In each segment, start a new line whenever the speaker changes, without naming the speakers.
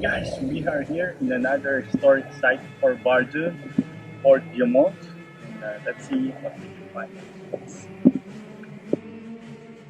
Guys, we are here in another historic site for Verdun, fleury-devant-douaumont, and let's see what we can find.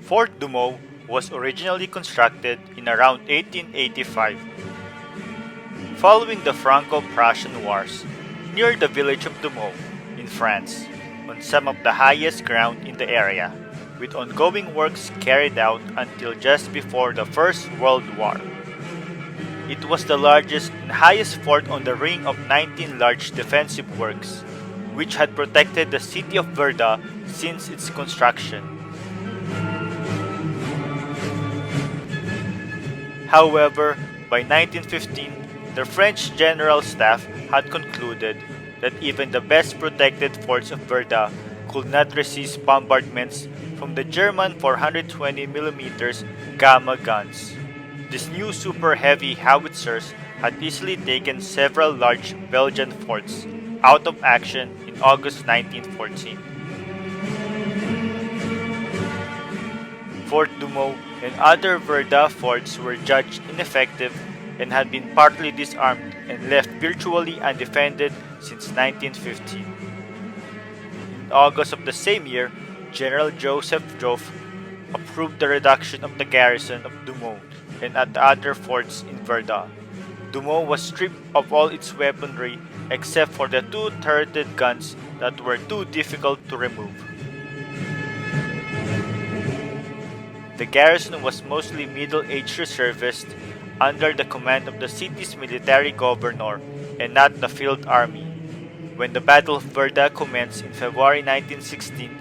Fort Dumont was originally constructed in around 1885, following the Franco-Prussian Wars, near the village of Dumont in France, on some of the highest ground in the area, with ongoing works carried out until just before the First World War. It was the largest and highest fort on the ring of 19 large defensive works, which had protected the city of Verdun since its construction. However, by 1915, the French General Staff had concluded that even the best protected forts of Verdun could not resist bombardments from the German 420mm Gamma guns. These new super heavy howitzers had easily taken several large Belgian forts out of action in August 1914. Fort Dumont and other Verdun forts were judged ineffective and had been partly disarmed and left virtually undefended since 1915. In August of the same year, General Joseph Joffre approved the reduction of the garrison of Dumont and at other forts in Verdun. Dumont was stripped of all its weaponry except for the two turreted guns that were too difficult to remove. The garrison was mostly middle-aged reservists under the command of the city's military governor and not the field army. When the Battle of Verdun commenced in February 1916,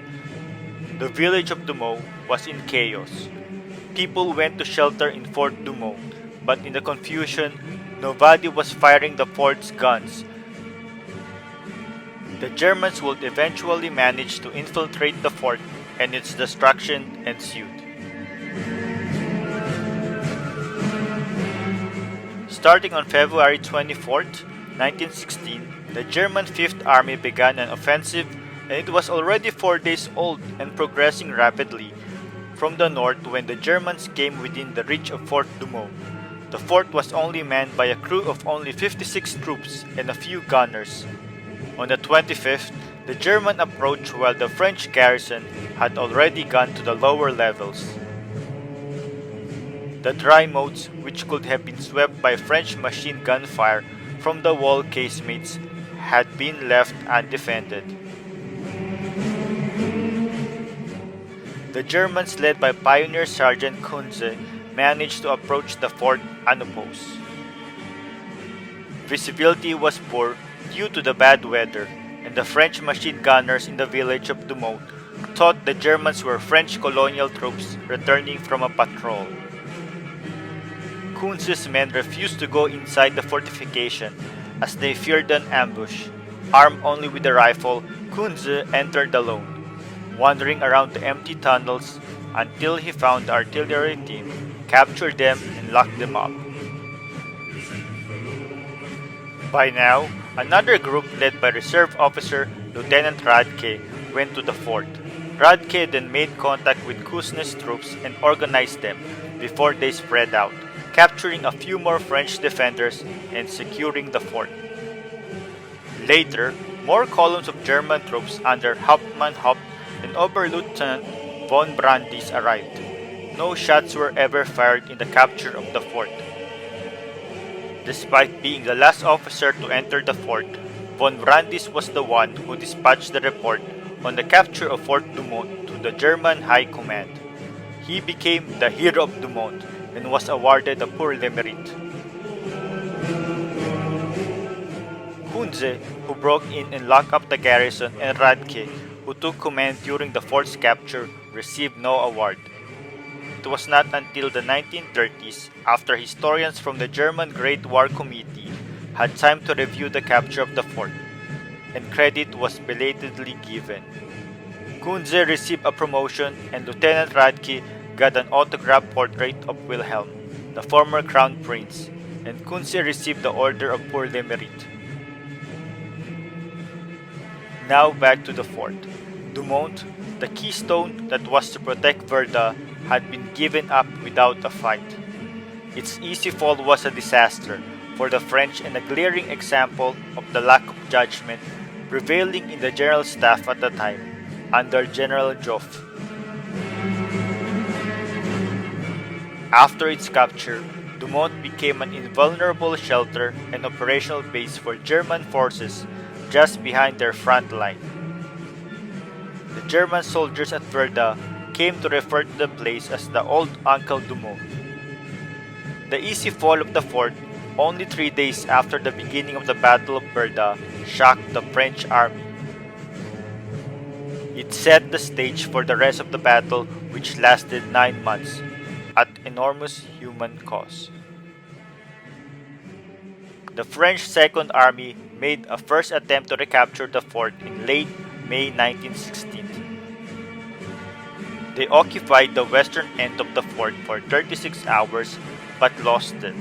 the village of Dumont was in chaos. People went to shelter in Fort Dumont, but in the confusion, nobody was firing the fort's guns. The Germans would eventually manage to infiltrate the fort, and its destruction ensued. Starting on February 24, 1916, the German Fifth Army began an offensive, and it was already 4 days old and progressing rapidly from the north when the Germans came within the reach of Fort Dumont. The fort was only manned by a crew of only 56 troops and a few gunners. On the 25th, the German approached while the French garrison had already gone to the lower levels. The dry moats, which could have been swept by French machine gun fire from the wall casemates, had been left undefended. The Germans, led by Pioneer Sergeant Kunze, managed to approach the fort unopposed. Visibility was poor due to the bad weather, and the French machine gunners in the village of Dumont thought the Germans were French colonial troops returning from a patrol. Kunze's men refused to go inside the fortification as they feared an ambush. Armed only with a rifle, Kunze entered alone, wandering around the empty tunnels until he found the artillery team, captured them, and locked them up. By now, another group led by Reserve Officer Lieutenant Radke went to the fort. Radke then made contact with Kunze's troops and organized them before they spread out, capturing a few more French defenders and securing the fort. Later, more columns of German troops under Hauptmann Haupt and Oberleutnant von Brandis arrived. No shots were ever fired in the capture of the fort. Despite being the last officer to enter the fort, von Brandis was the one who dispatched the report on the capture of Fort Dumont to the German High Command. He became the hero of Dumont and was awarded a Pour le Mérite. Kunze, who broke in and locked up the garrison, and Radke, who took command during the fort's capture, received no award. It was not until the 1930s, after historians from the German Great War Committee had time to review the capture of the fort, and credit was belatedly given. Kunze received a promotion, and Lieutenant Radke got an autographed portrait of Wilhelm, the former crown prince, and Kunze received the Order of Pour le Mérite. Now back to the fort. Dumont, the keystone that was to protect Verdun, had been given up without a fight. Its easy fall was a disaster, for the French and a glaring example of the lack of judgment prevailing in the general staff at the time, under General Joffre. After its capture, Douaumont became an invulnerable shelter and operational base for German forces just behind their front line. The German soldiers at Verdun came to refer to the place as the Old Uncle Douaumont. The easy fall of the fort, only 3 days after the beginning of the Battle of Verdun, shocked the French army. It set the stage for the rest of the battle, which lasted 9 months, at enormous human cost. The French Second Army made a first attempt to recapture the fort in late May 1916. They occupied the western end of the fort for 36 hours but lost it.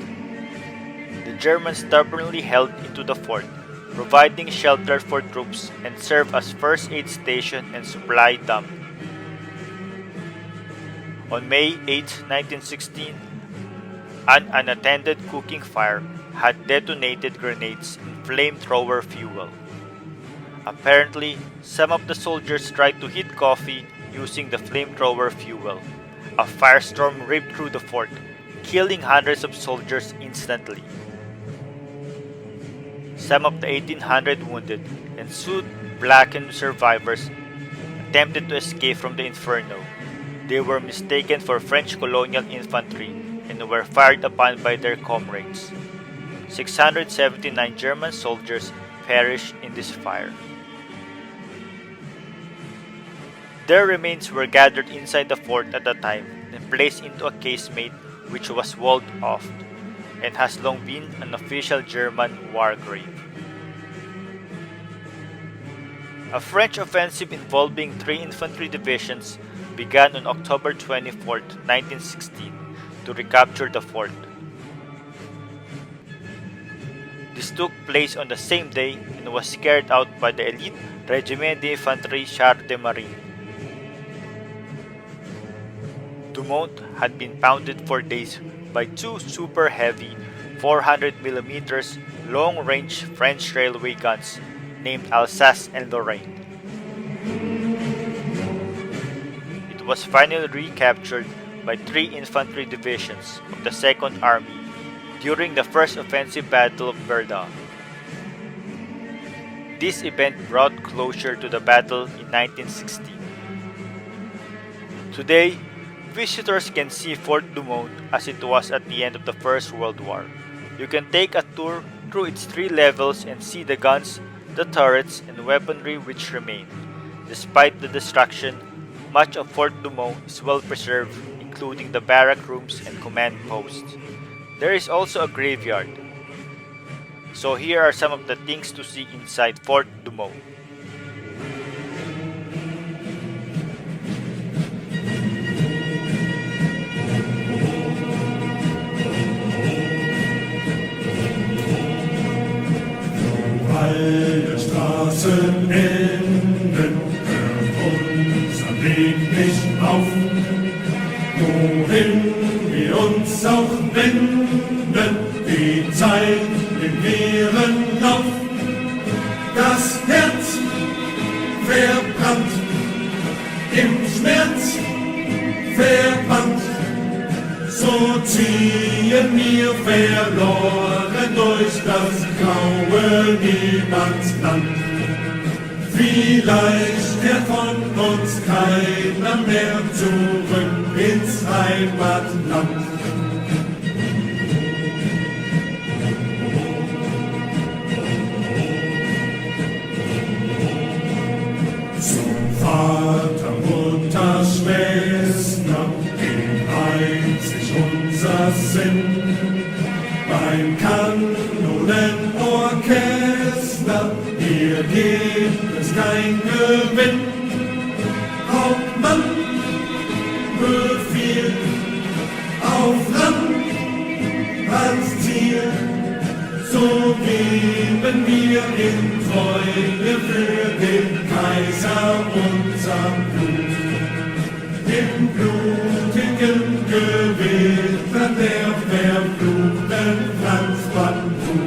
The Germans stubbornly held into the fort, providing shelter for troops and served as first aid station and supply dump. On May 8, 1916, an unattended cooking fire had detonated grenades and flamethrower fuel. Apparently, some of the soldiers tried to heat coffee using the flamethrower fuel. A firestorm ripped through the fort, killing hundreds of soldiers instantly. Some of the 1,800 wounded and soot-blackened survivors attempted to escape from the inferno. They were mistaken for French colonial infantry and were fired upon by their comrades. 679 German soldiers perished in this fire. Their remains were gathered inside the fort at the time and placed into a casemate which was walled off and has long been an official German war grave. A French offensive involving 3 infantry divisions began on October 24, 1916, to recapture the fort. This took place on the same day and was carried out by the elite Régiment d'Infanterie Chars de Marine. Douaumont had been pounded for days by 2 super heavy 400mm long-range French railway guns named Alsace and Lorraine. It was finally recaptured by 3 infantry divisions of the Second Army during the First Offensive Battle of Verdun. This event brought closure to the battle in 1916. Today, visitors can see Fort Douaumont as it was at the end of the First World War. You can take a tour through its 3 levels and see the guns, the turrets, and weaponry which remain. Despite the destruction, much of Fort Douaumont is well preserved, including the barrack rooms and command posts. There is also a graveyard. So here are some of the things to see inside Fort Douaumont.
Alle Straßen enden, hört unser Weg nicht auf. Wohin wir uns auch wenden, die Zeit im hehren Lauf. Das Herz verbrannt, im Schmerz verbannt, so ziehen wir verloren durch das graue Niemandsland. Vielleicht kehrt von uns keiner mehr zurück ins Heimatland. Zum Vater, Mutter, Schwester, geht einzig unser Sinn. Beim Kanonenorchester, hier gibt es kein Gewinn. Hauptmann befiehlt auf Land als Ziel, so geben wir in Treue für den Kaiser unser Blut. Im blutigen Gewitter der verfluchten Franzbandblut.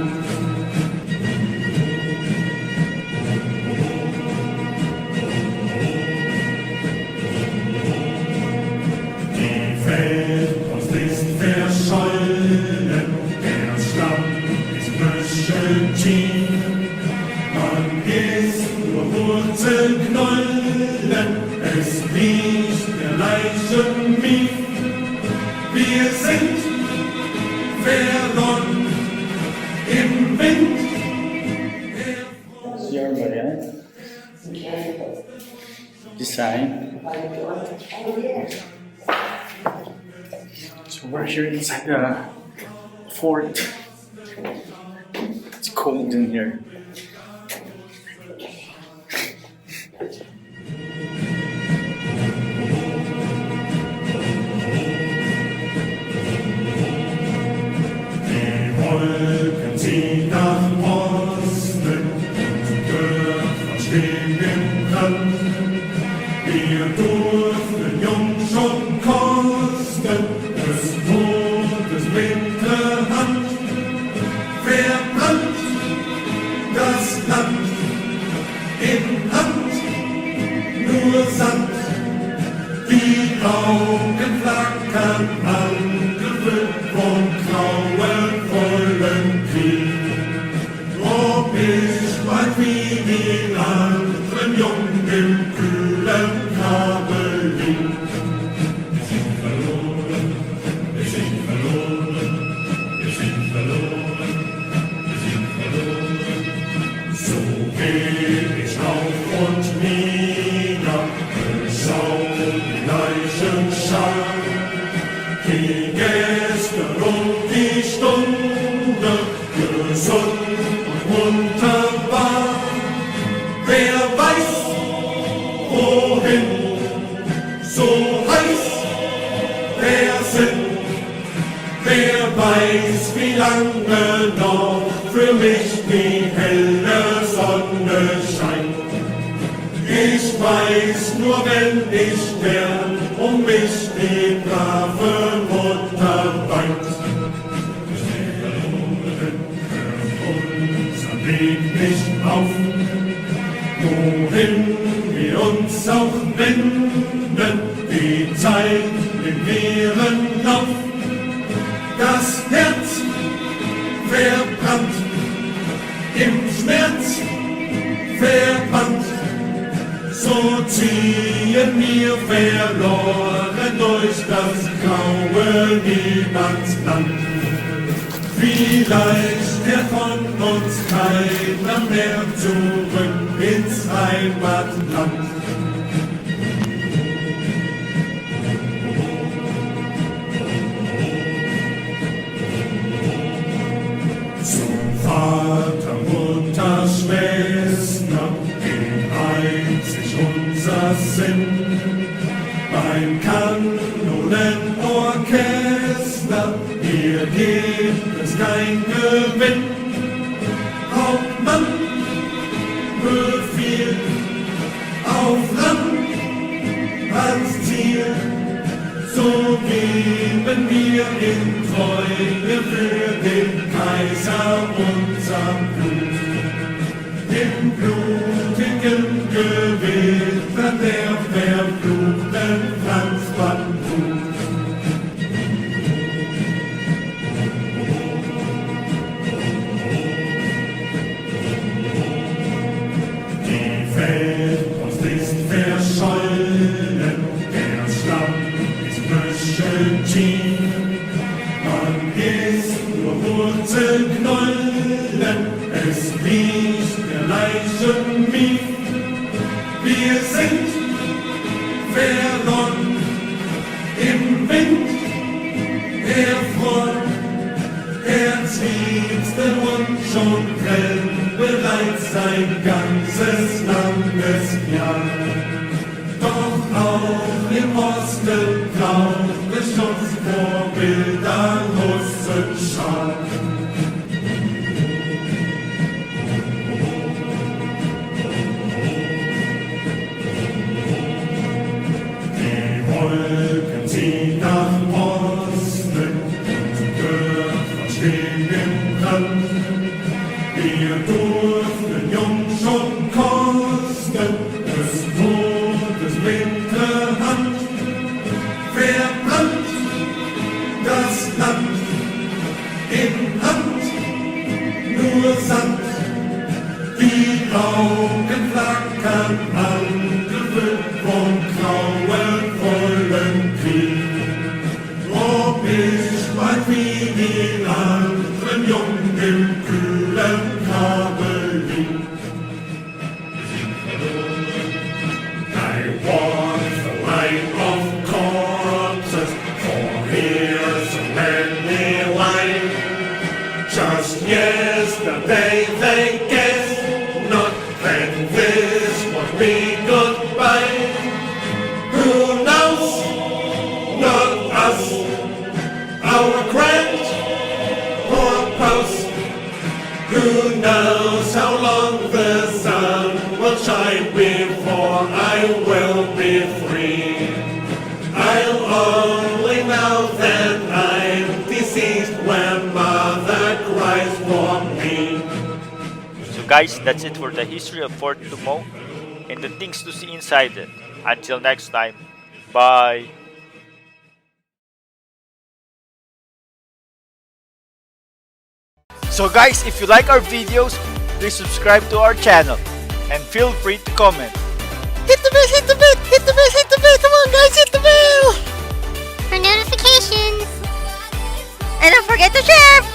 Wurzelknollen, es riecht der Leichenmief. Wir sind verloren im Wind.
Here ba yan? Design. So we're here inside the fort. It's cold in here.
Die Wolken ziehen nach Osten, Dörfer stehen im Brand. Wir durften jung schon kosten, des Todes Winterhand. Verbrannt das Land in Hand, nur Sand. Die Augen flackern angefüllt von grauenvollen Krieg. Ob ich bald wie die anderen Jungen im kühlen Grabe lieg. Wir sind verloren, wir sind verloren, wir sind verloren, wir sind verloren. So geh ich auf und nieder, schau die Leichenschar. Die Gäste und die Stunde, gesund und wunderbar. Wer weiß, wohin, so heiß der Sinn. Wer weiß, wie lange noch für mich die helle Sonne scheint. Ich weiß nur, wenn ich sterb, mich die brave Mutter weint. Wir verloren, hört unser Weg nicht auf. Wohin wir uns auch wenden, die Zeit im leeren Lauf. Das Herz verbrannt, im Schmerz verbannt. So ziehen wir verloren durch das graue Niemandsland. Vielleicht kehrt von uns keiner mehr zurück ins Heimatland. Zum Vater, Mutter, Schwester, einzig unser Sinn. Beim Kanonenorchester, hier gibt es kein Gewinn. Hauptmann befiehlt auf Land als Ziel, so geben wir in Treue für den Kaiser unser Blut. Im blutigen Gewitter der verfluchten Franzbandhut. Die Feldpost ist verschollen, der Schlamm ist böschentief. Man ist nur Wurzelknollen, es riecht der Leichenmief. Wir sind verloren im Wind, erfroren, herzliebsten und schon brennt bereits ein ganzes Landesjahr. Doch auch im Osten braucht es Schutz vor wilder Russenschar. Wolken ziehen nach Osten und Dörfer stehen im Brand. Wir durften jung schon kosten, des Todes Winterhand. Verbrannt das Land in Hand. angefüllt vom grauenvollen Krieg. Ob ich bald wie die anderen Jungen im kühlen Kabel lieg. I walk the line of corpses, for here's so many lie. Just yesterday they guessed not that this would be goodbye. Who knows? Not us. Our grand purpose. Who knows how long the sun will shine before I will be free? I'll only know that I'm deceased when mother cries for me.
So guys, that's it for the history of Fort Douaumont and the things to see inside it. Until next time, bye! So guys, if you like our videos, please subscribe to our channel and feel free to comment.
Hit the bell, hit the bell, hit the bell, hit the bell. Come on guys, hit the bell.
For notifications.
And don't forget to share.